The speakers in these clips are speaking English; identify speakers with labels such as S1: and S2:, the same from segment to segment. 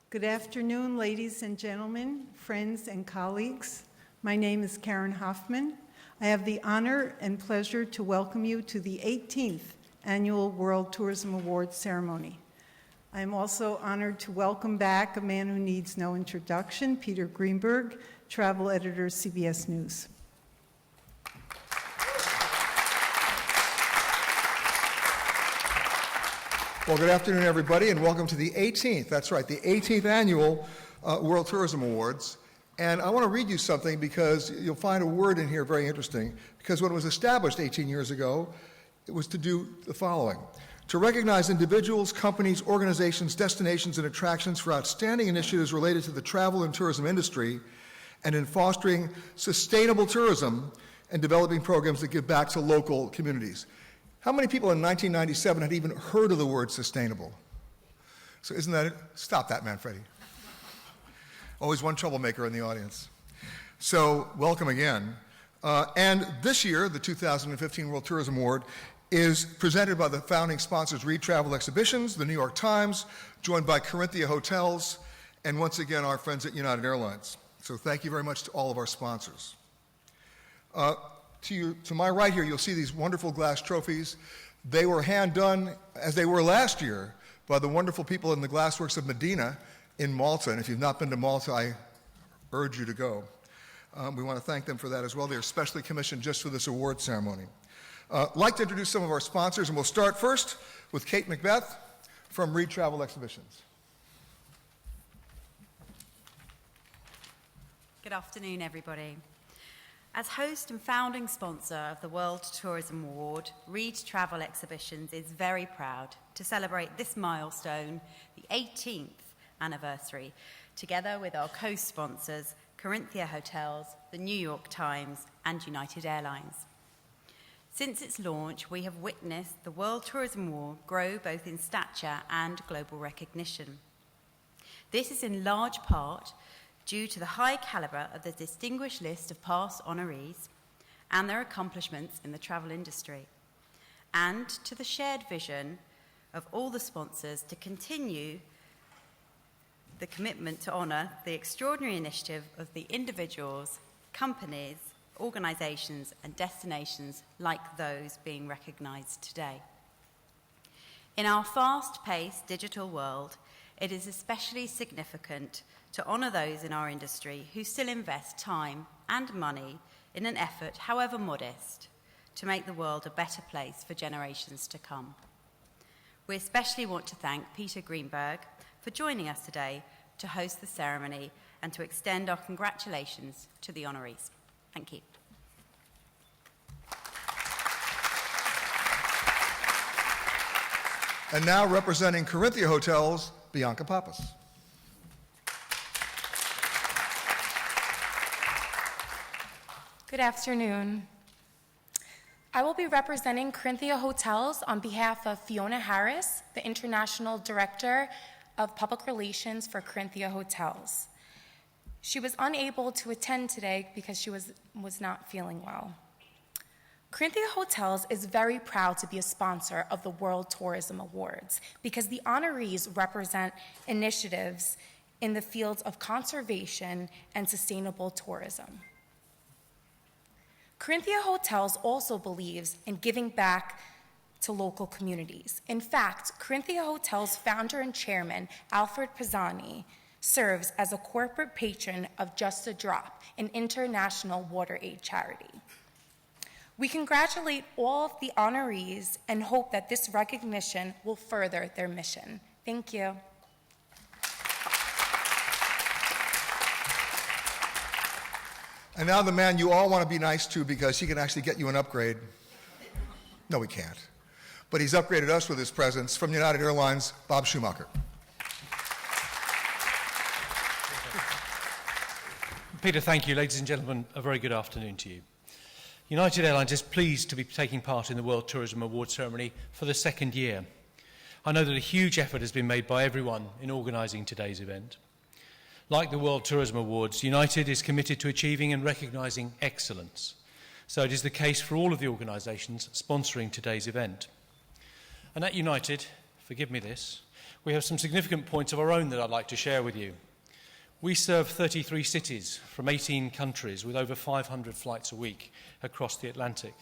S1: Good afternoon, ladies and gentlemen, friends and colleagues. My name is Karen Hoffman. I have the honor and pleasure to welcome you to the 18th Annual World Tourism Awards ceremony. I am also honored to welcome back a man who needs no introduction, Peter Greenberg, travel editor, CBS News.
S2: Well, good afternoon, everybody, and welcome to the 18th, that's right, the 18th Annual World Tourism Awards. And I want to read you something because you'll find a word in here very interesting, because when it was established 18 years ago, it was to do the following: to recognize individuals, companies, organizations, destinations, and attractions for outstanding initiatives related to the travel and tourism industry, and in fostering sustainable tourism and developing programs that give back to local communities. How many people in 1997 had even heard of the word sustainable? So isn't that it? Stop that, Manfredi. Always one troublemaker in the audience. So welcome again. And this year, the 2015 World Tourism Award is presented by the founding sponsors Reed Travel Exhibitions, the New York Times, joined by Corinthia Hotels, and once again, our friends at United Airlines. So thank you very much to all of our sponsors. To my right here, you'll see these wonderful glass trophies. They were hand done, as they were last year, by the wonderful people in the Glassworks of Medina in Malta. And if you've not been to Malta, I urge you to go. We want to thank them for that as well. They're specially commissioned just for this award ceremony. I'd like to introduce some of our sponsors, and we'll start first with Kate Macbeth from Reed Travel Exhibitions.
S3: Good afternoon, everybody. As host and founding sponsor of the World Tourism Award, Reed Travel Exhibitions is very proud to celebrate this milestone, the 18th anniversary, together with our co-sponsors, Corinthia Hotels, the New York Times, and United Airlines. Since its launch, we have witnessed the World Tourism Award grow both in stature and global recognition. This is in large part due to the high caliber of the distinguished list of past honorees and their accomplishments in the travel industry, and to the shared vision of all the sponsors to continue the commitment to honor the extraordinary initiative of the individuals, companies, organizations, and destinations like those being recognized today. In our fast-paced digital world, it is especially significant to honor those in our industry who still invest time and money in an effort, however modest, to make the world a better place for generations to come. We especially want to thank Peter Greenberg for joining us today to host the ceremony and to extend our congratulations to the honorees. Thank you.
S2: And now representing Corinthia Hotels, Bianca Pappas.
S4: Good afternoon. I will be representing Corinthia Hotels on behalf of Fiona Harris, the International Director of Public Relations for Corinthia Hotels. She was unable to attend today because she was not feeling well. Corinthia Hotels is very proud to be a sponsor of the World Tourism Awards because the honorees represent initiatives in the fields of conservation and sustainable tourism. Corinthia Hotels also believes in giving back to local communities. In fact, Corinthia Hotels founder and chairman, Alfred Pisani, serves as a corporate patron of Just a Drop, an international water aid charity. We congratulate all of the honorees and hope that this recognition will further their mission. Thank you.
S2: And now the man you all want to be nice to because he can actually get you an upgrade. No, he can't. But he's upgraded us with his presence from United Airlines, Bob Schumacher.
S5: Peter, thank you. Ladies and gentlemen, a very good afternoon to you. United Airlines is pleased to be taking part in the World Tourism Awards ceremony for the second year. I know that a huge effort has been made by everyone in organising today's event. Like the World Tourism Awards, United is committed to achieving and recognising excellence. So it is the case for all of the organisations sponsoring today's event. And at United, forgive me this, we have some significant points of our own that I'd like to share with you. We serve 33 cities from 18 countries with over 500 flights a week across the Atlantic.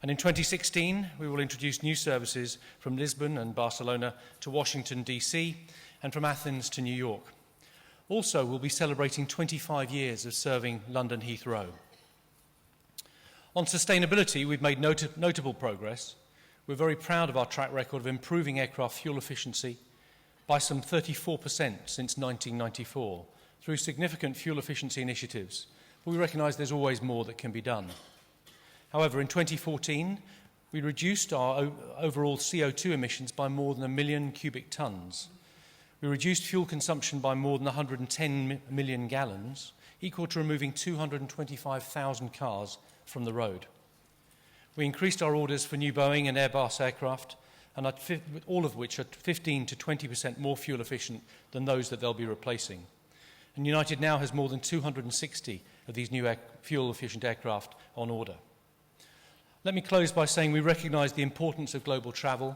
S5: And in 2016, we will introduce new services from Lisbon and Barcelona to Washington, D.C., and from Athens to New York. Also, we'll be celebrating 25 years of serving London Heathrow. On sustainability, we've made notable progress. We're very proud of our track record of improving aircraft fuel efficiency by some 34% since 1994 through significant fuel efficiency initiatives. But we recognise there's always more that can be done. However, in 2014, we reduced our overall CO2 emissions by more than 1 million cubic tonnes. We reduced fuel consumption by more than 110 million gallons, equal to removing 225,000 cars from the road. We increased our orders for new Boeing and Airbus aircraft, and all of which are 15 to 20% more fuel efficient than those that they'll be replacing. And United now has more than 260 of these new fuel-efficient aircraft on order. Let me close by saying we recognise the importance of global travel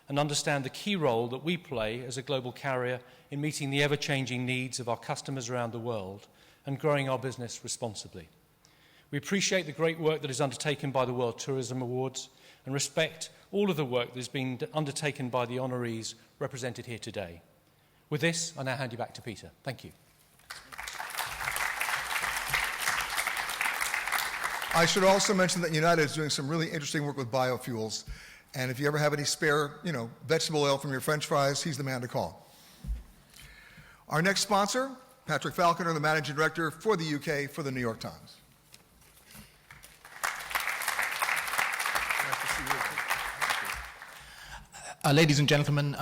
S5: and understand the key role that we play as a global carrier in meeting the ever-changing needs of our customers around the world and growing our business responsibly. We appreciate the great work that is undertaken by the World Tourism Awards and respect all of the work that has been undertaken by the honorees represented here today. With this, I now hand you back to Peter. Thank you.
S2: I should also mention that United is doing some really interesting work with biofuels. And if you ever have any spare, vegetable oil from your French fries, he's the man to call. Our next sponsor, Patrick Falconer, the Managing Director for the UK for the New York Times.
S6: Ladies and gentlemen,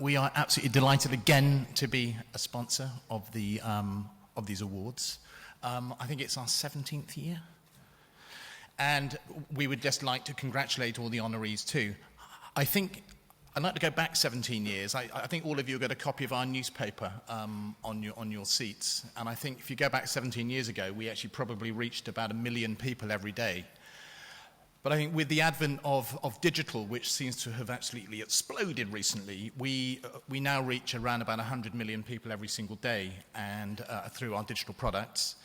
S6: we are absolutely delighted again to be a sponsor of these awards. I think it's our 17th year. And we would just like to congratulate all the honorees too. I think I'd like to go back 17 years. I think all of you got a copy of our newspaper on your seats. And I think if you go back 17 years ago, we actually probably reached about 1 million people every day. But I think with the advent of digital, which seems to have absolutely exploded recently, we now reach around about 100 million people every single day and through our digital products.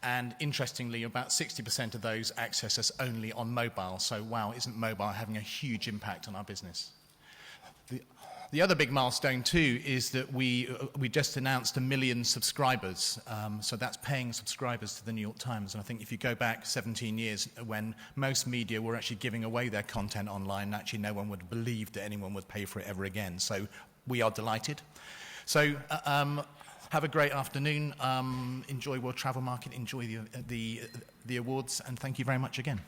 S6: And interestingly, about 60% of those access us only on mobile. So, wow, isn't mobile having a huge impact on our business? The other big milestone, too, is that we just announced 1 million subscribers. So that's paying subscribers to the New York Times. And I think if you go back 17 years, when most media were actually giving away their content online, actually no one would believe that anyone would pay for it ever again. So we are delighted. So have a great afternoon. Enjoy World Travel Market. Enjoy the awards. And thank you very much again.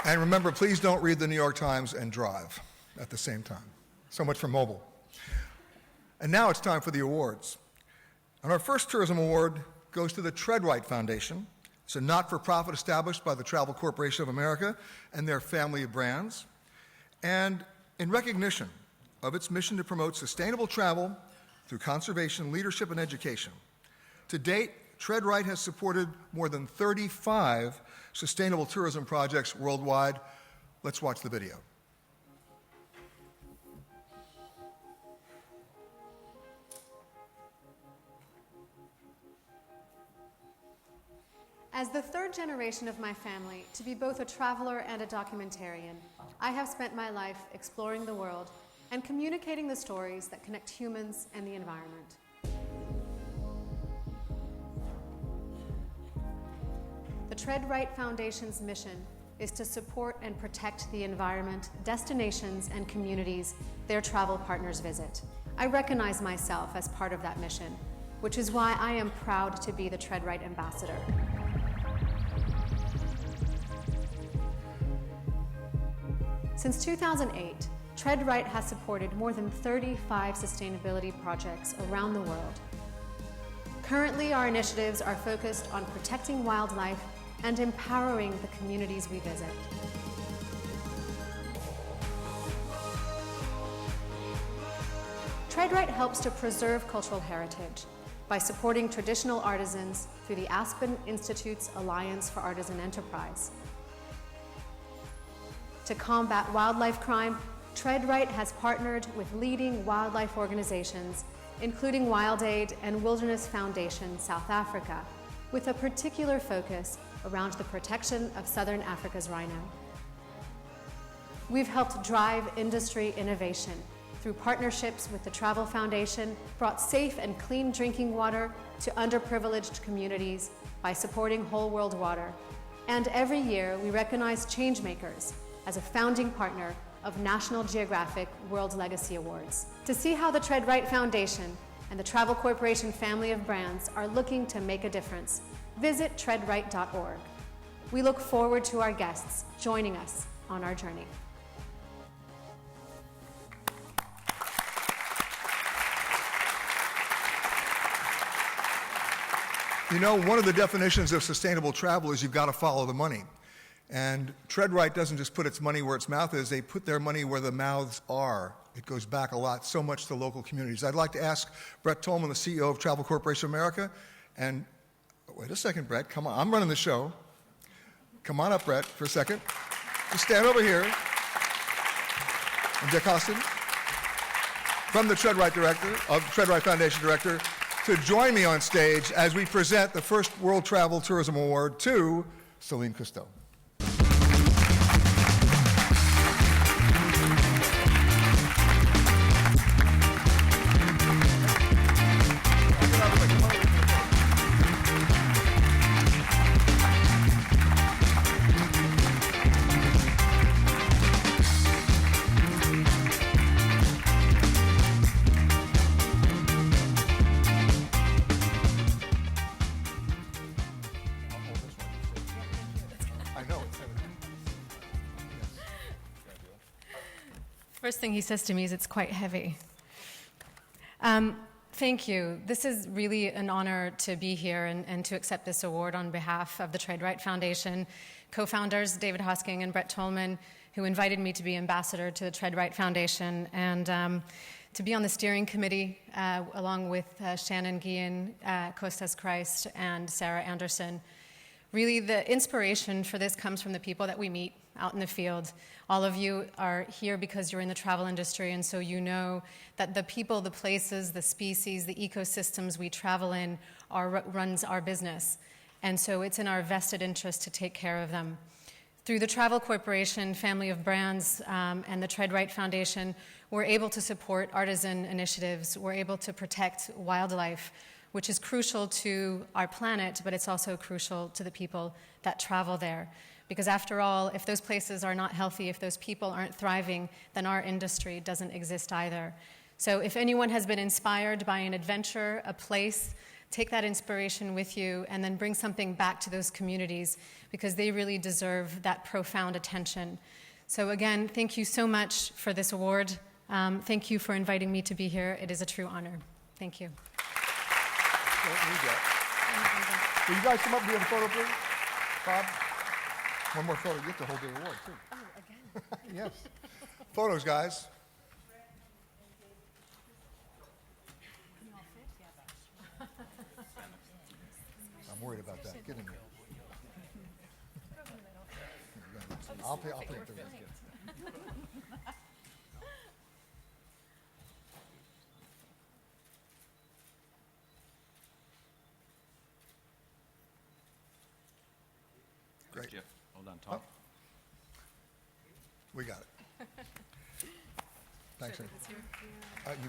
S2: And remember, please don't read the New York Times and drive at the same time. So much for mobile. And now it's time for the awards. And our first tourism award goes to the Treadwright Foundation. It's a not-for-profit established by the Travel Corporation of America and their family of brands. And in recognition of its mission to promote sustainable travel through conservation, leadership, and education. To date, Treadwright has supported more than 35 sustainable tourism projects worldwide. Let's watch the video.
S7: As the third generation of my family to be both a traveler and a documentarian, I have spent my life exploring the world and communicating the stories that connect humans and the environment. The Treadwright Foundation's mission is to support and protect the environment, destinations, and communities their travel partners visit. I recognize myself as part of that mission, which is why I am proud to be the Treadwright Ambassador. Since 2008, Treadwright has supported more than 35 sustainability projects around the world. Currently, our initiatives are focused on protecting wildlife and empowering the communities we visit. Treadwright helps to preserve cultural heritage by supporting traditional artisans through the Aspen Institute's Alliance for Artisan Enterprise, to to combat wildlife crime, TreadRight has partnered with leading wildlife organizations, including WildAid and Wilderness Foundation South Africa, with a particular focus around the protection of Southern Africa's rhino. We've helped drive industry innovation through partnerships with the Travel Foundation, brought safe and clean drinking water to underprivileged communities by supporting Whole World Water. And every year, we recognize changemakers as a founding partner of National Geographic World Legacy Awards. To see how the TreadRight Foundation and the Travel Corporation family of brands are looking to make a difference, visit treadright.org. We look forward to our guests joining us on our journey.
S2: You know, one of the definitions of sustainable travel is you've got to follow the money. And TreadRight doesn't just put its money where its mouth is, they put their money where the mouths are. It goes back a lot, so much to local communities. I'd like to ask Brett Tolman, the CEO of Travel Corporation of America, and wait a second, Brett, come on, I'm running the show. Come on up, Brett, for a second. Just stand over here. And Dick Austin, from the TreadRight Foundation Director, to join me on stage as we present the first World Travel Tourism Award to Celine Cousteau.
S7: First thing he says to me is, "It's quite heavy." Thank you. This is really an honor to be here and to accept this award on behalf of the TreadRight Foundation, co-founders David Hosking and Brett Tolman, who invited me to be ambassador to the TreadRight Foundation, and to be on the steering committee along with Shannon Guillen, Kostas Christ, and Sarah Anderson. Really, the inspiration for this comes from the people that we meet out in the field. All of you are here because you're in the travel industry, and so you know that the people, the places, the species, the ecosystems we travel in runs our business. And so it's in our vested interest to take care of them. Through the Travel Corporation family of brands and the TreadRight Foundation, we're able to support artisan initiatives. We're able to protect wildlife, which is crucial to our planet, but it's also crucial to the people that travel there. Because after all, if those places are not healthy, if those people aren't thriving, then our industry doesn't exist either. So if anyone has been inspired by an adventure, a place, take that inspiration with you and then bring something back to those communities, because they really deserve that profound attention. So again, thank you so much for this award. Thank you for inviting me to be here. It is a true honor. Thank you.
S2: Will you guys come up and do a photo, please? Bob? One more photo. You get to hold the award, too.
S7: Oh, again?
S2: Yes. Photos, guys. I'm worried about that. Get in there. I'll pay for this. Great.
S8: Jeff, well done, Tom.
S2: We got it. Thanks. You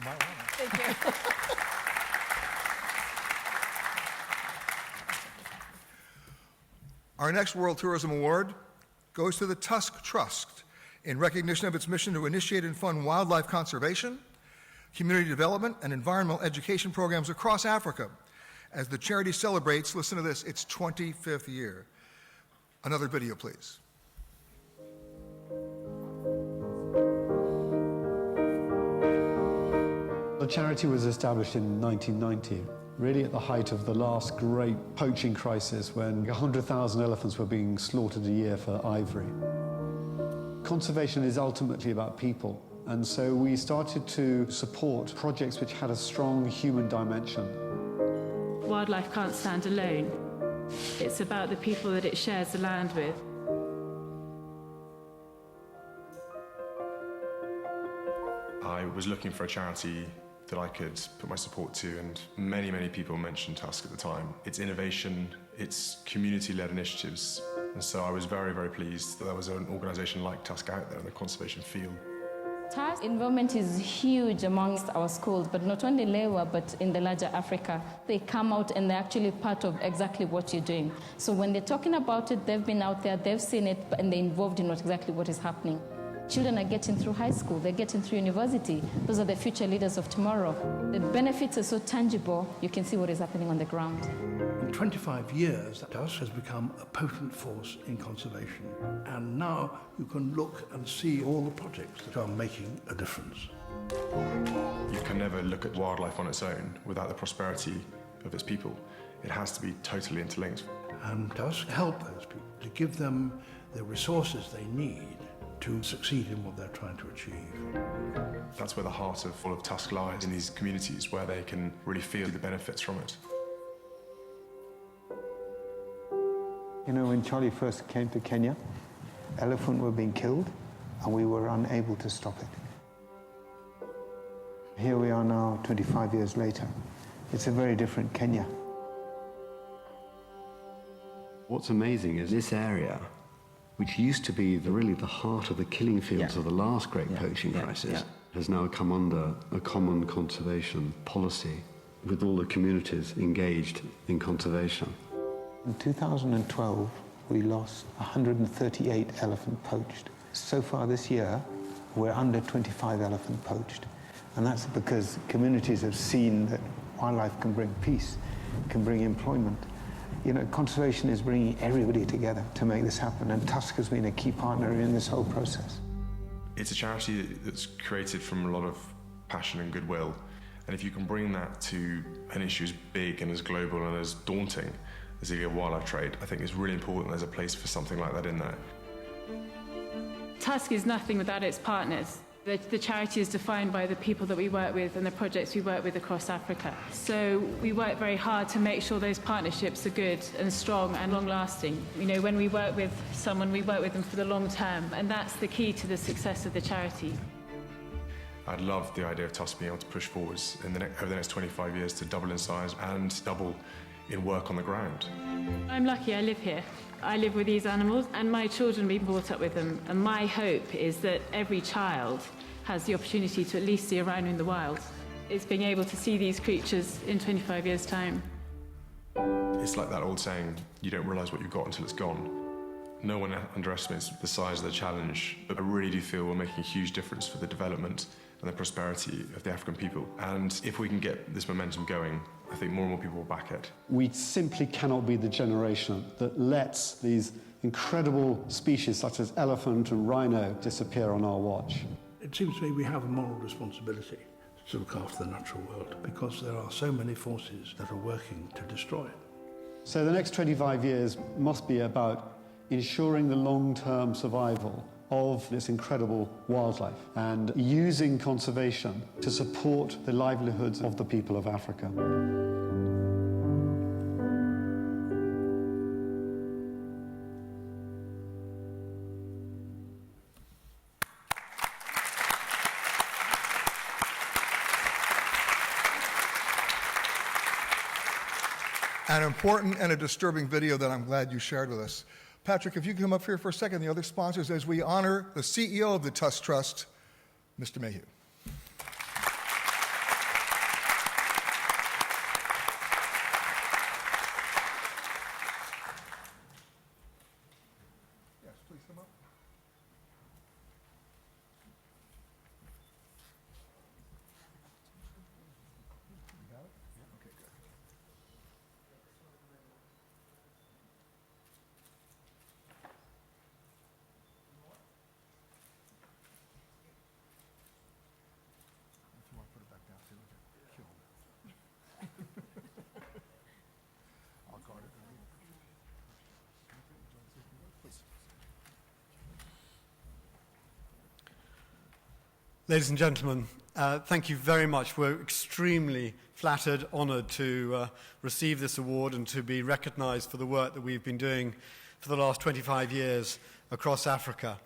S2: might want to.
S7: Thank you.
S2: Our next World Tourism Award goes to the Tusk Trust in recognition of its mission to initiate and fund wildlife conservation, community development, and environmental education programs across Africa as the charity celebrates, listen to this, its 25th year. Another video, please.
S9: The charity was established in 1990, really at the height of the last great poaching crisis when 100,000 elephants were being slaughtered a year for ivory. Conservation is ultimately about people, and so we started to support projects which had a strong human dimension.
S10: Wildlife can't stand alone. It's about the people that it shares the land with.
S8: I was looking for a charity that I could put my support to, and many, many people mentioned Tusk at the time. It's innovation, it's community-led initiatives, and so I was very, very pleased that there was an organisation like Tusk out there in the conservation field.
S11: Tusk involvement is huge amongst our schools, but not only Lewa, but in the larger Africa. They come out and they're actually part of exactly what you're doing. So when they're talking about it, they've been out there, they've seen it, and they're involved in exactly what is happening. Children are getting through high school, they're getting through university. Those are the future leaders of tomorrow. The benefits are so tangible, you can see what is happening on the ground.
S12: In 25 years, Tusk has become a potent force in conservation. And now you can look and see all the projects that are making a difference.
S8: You can never look at wildlife on its own without the prosperity of its people. It has to be totally interlinked.
S12: And Tusk help those people to give them the resources they need to succeed in what they're trying to achieve.
S8: That's where the heart of all of Tusk lies, in these communities where they can really feel the benefits from it.
S13: You know, when Charlie first came to Kenya, elephant were being killed and we were unable to stop it. Here we are now, 25 years later. It's a very different Kenya.
S14: What's amazing is this area, which used to be really the heart of the killing fields of the last great poaching crisis, has now come under a common conservation policy with all the communities engaged in conservation.
S13: In 2012, we lost 138 elephant poached. So far this year, we're under 25 elephant poached. And that's because communities have seen that wildlife can bring peace, can bring employment. You know, conservation is bringing everybody together to make this happen, and Tusk has been a key partner in this whole process.
S8: It's a charity that's created from a lot of passion and goodwill, and if you can bring that to an issue as big and as global and as daunting as the illegal wildlife trade, I think it's really important there's a place for something like that in there.
S10: Tusk is nothing without its partners. The charity is defined by the people that we work with and the projects we work with across Africa. So we work very hard to make sure those partnerships are good and strong and long-lasting. You know, when we work with someone, we work with them for the long term, and that's the key to the success of the charity.
S8: I'd love the idea of Tusk being able to push forwards over the next 25 years to double in size and double in work on the ground.
S10: I'm lucky I live here. I live with these animals and my children have been brought up with them, and my hope is that every child has the opportunity to at least see a rhino in the wild. It's being able to see these creatures in 25 years' time.
S8: It's like that old saying, you don't realise what you've got until it's gone. No one underestimates the size of the challenge, but I really do feel we're making a huge difference for the development and the prosperity of the African people. And if we can get this momentum going, I think more and more people will back it.
S9: We simply cannot be the generation that lets these incredible species such as elephant and rhino disappear on our watch.
S12: It seems to me we have a moral responsibility to look after the natural world because there are so many forces that are working to destroy it.
S9: So the next 25 years must be about ensuring the long-term survival of this incredible wildlife and using conservation to support the livelihoods of the people of Africa.
S2: An important and a disturbing video that I'm glad you shared with us. Patrick, if you could come up here for a second, the other sponsors, as we honor the CEO of the Tusk Trust, Mr. Mayhew. Yes, please come up. You got it? Yeah, okay, good. If you want to put it back down, too, kill him. I'll guard it. Please.
S15: Ladies and gentlemen, thank you very much. We're extremely flattered, honoured to receive this award and to be recognised for the work that we've been doing for the last 25 years across Africa.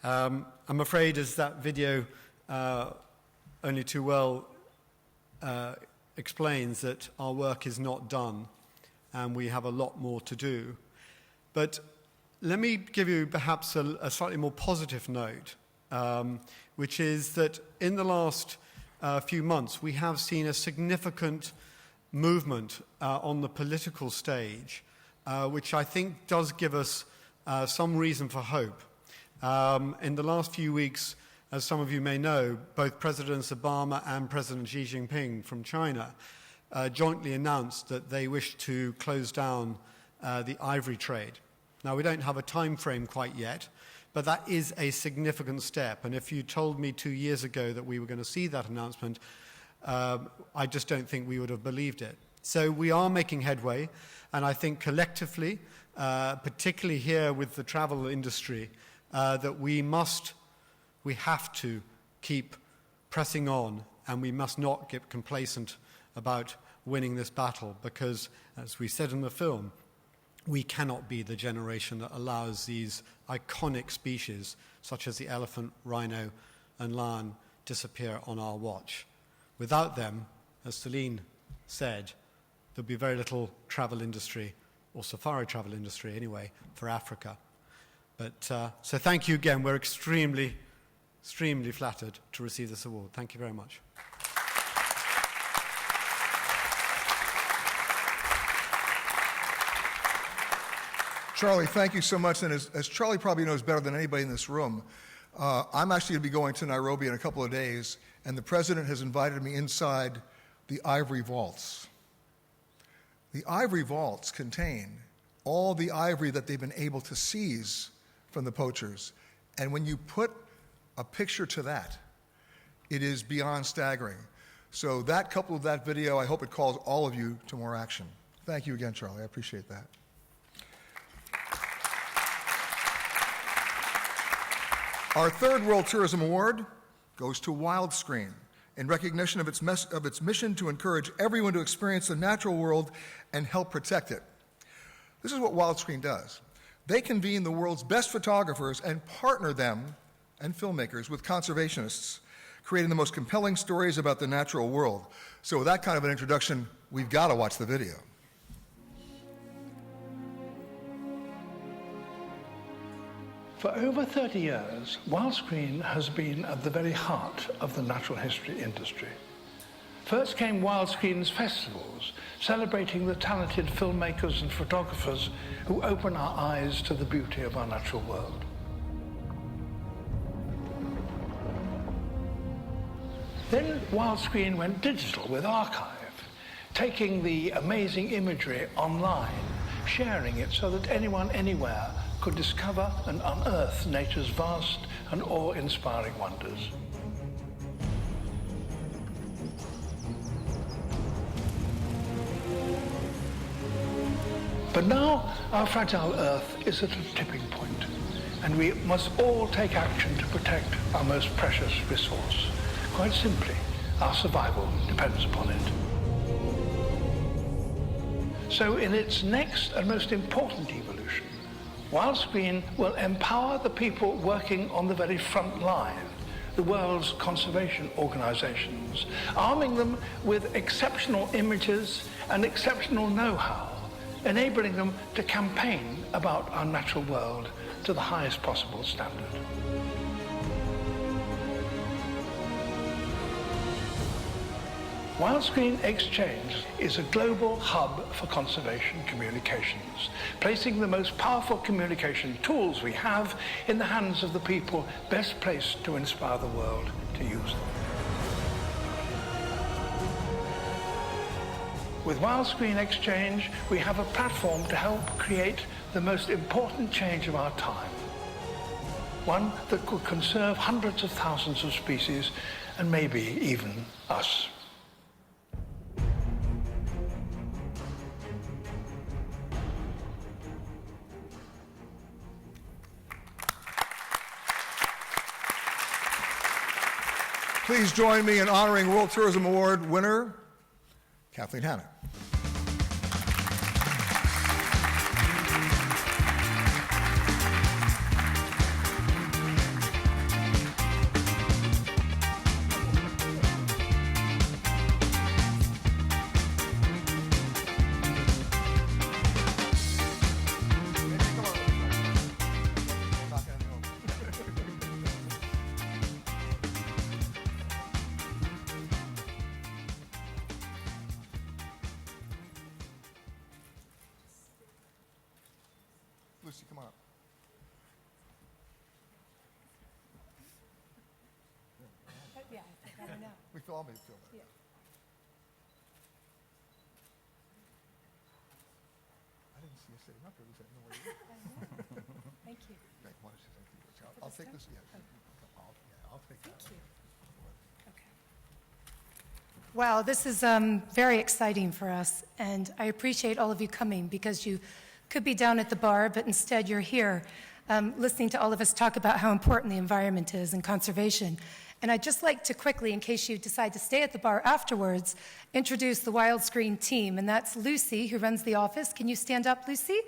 S15: I'm afraid, as that video only too well explains that our work is not done and we have a lot more to do. But let me give you perhaps a slightly more positive note, which is that in the last few months we have seen a significant movement on the political stage, which I think does give us some reason for hope. In the last few weeks, as some of you may know, both Presidents Obama and President Xi Jinping from China jointly announced that they wish to close down the ivory trade. Now, we don't have a time frame quite yet, but that is a significant step. And if you told me 2 years ago that we were going to see that announcement, I just don't think we would have believed it. So we are making headway, and I think collectively, particularly here with the travel industry, that we have to keep pressing on, and we must not get complacent about winning this battle, because, as we said in the film, we cannot be the generation that allows these iconic species, such as the elephant, rhino, and lion, disappear on our watch. Without them, as Celine said, there'll be very little travel industry, or safari travel industry anyway, for Africa. But so thank you again. We're extremely, extremely flattered to receive this award. Thank you very much.
S2: Charlie, thank you so much. And as Charlie probably knows better than anybody in this room, I'm actually going to be going to Nairobi in a couple of days, and the president has invited me inside the ivory vaults. The ivory vaults contain all the ivory that they've been able to seize from the poachers. And when you put a picture to that, it is beyond staggering. So that, coupled with that video, I hope it calls all of you to more action. Thank you again, Charlie. I appreciate that. Our third World Tourism Award goes to Wildscreen in recognition of its mission to encourage everyone to experience the natural world and help protect it. This is what Wildscreen does. They convene the world's best photographers and partner them and filmmakers with conservationists, creating the most compelling stories about the natural world. So with that kind of an introduction, we've got to watch the video.
S12: For over 30 years, Wildscreen has been at the very heart of the natural history industry. First came Wildscreen's festivals, celebrating the talented filmmakers and photographers who open our eyes to the beauty of our natural world. Then Wildscreen went digital with Archive, taking the amazing imagery online, sharing it so that anyone, anywhere, could discover and unearth nature's vast and awe-inspiring wonders. But now our fragile Earth is at a tipping point, and we must all take action to protect our most precious resource. Quite simply, our survival depends upon it. So in its next and most important evolution, Wildscreen will empower the people working on the very front line, the world's conservation organizations, arming them with exceptional images and exceptional know-how, enabling them to campaign about our natural world to the highest possible standard. Wildscreen Exchange is a global hub for conservation communications, placing the most powerful communication tools we have in the hands of the people best placed to inspire the world to use them. With Wildscreen Exchange, we have a platform to help create the most important change of our time. One that could conserve hundreds of thousands of species and maybe even us.
S2: Please join me in honoring World Tourism Award winner, Kathleen Hanna.
S4: Yeah, I don't know.
S2: We all may feel that.
S4: Yeah.
S2: I didn't see you sitting up there. Was that no way?
S4: Thank you.
S2: Thank you. I'll take this. Yeah, I'll take that.
S4: Thank you. Wow, this is very exciting for us, and I appreciate all of you coming because you could be down at the bar, but instead you're here listening to all of us talk about how important the environment is and conservation. And I'd just like to quickly, in case you decide to stay at the bar afterwards, introduce the Wildscreen team, and that's Lucy, who runs the office. Can you stand up, Lucy?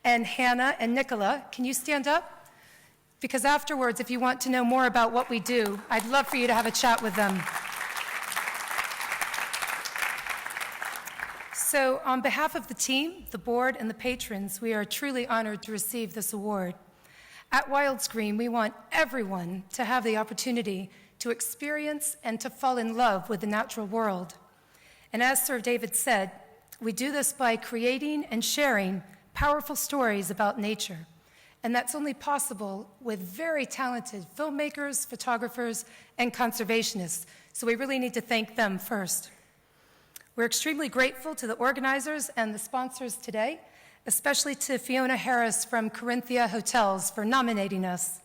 S4: And Hannah and Nicola, can you stand up? Because afterwards, if you want to know more about what we do, I'd love for you to have a chat with them. So on behalf of the team, the board, and the patrons, we are truly honored to receive this award. At Wildscreen, we want everyone to have the opportunity to experience and to fall in love with the natural world. And as Sir David said, we do this by creating and sharing powerful stories about nature. And that's only possible with very talented filmmakers, photographers, and conservationists. So we really need to thank them first. We're extremely grateful to the organizers and the sponsors today, especially to Fiona Harris from Corinthia Hotels for nominating us.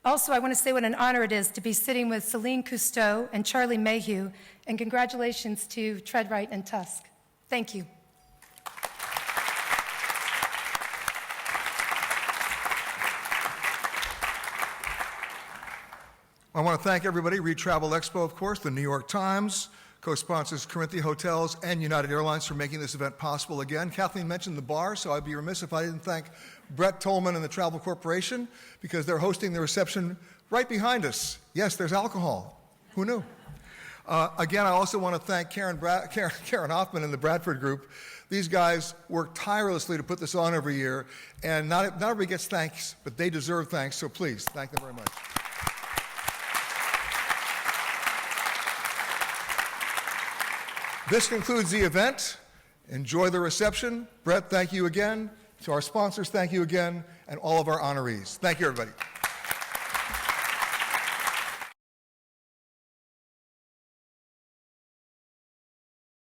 S4: Also, I want to say what an honor it is to be sitting with Celine Cousteau and Charlie Mayhew, and congratulations to Treadwright and Tusk. Thank you.
S2: I want to thank everybody, Reed Travel Expo, of course, the New York Times, co-sponsors Corinthia Hotels and United Airlines for making this event possible again. Kathleen mentioned the bar, so I'd be remiss if I didn't thank Brett Tolman and the Travel Corporation because they're hosting the reception right behind us. Yes, there's alcohol. Who knew? Again, I also want to thank Karen Hoffman and the Bradford Group. These guys work tirelessly to put this on every year, and not everybody gets thanks, but they deserve thanks, so please, thank them very much. This concludes the event. Enjoy the reception. Brett, thank you again. To our sponsors, thank you again. And all of our honorees. Thank you, everybody.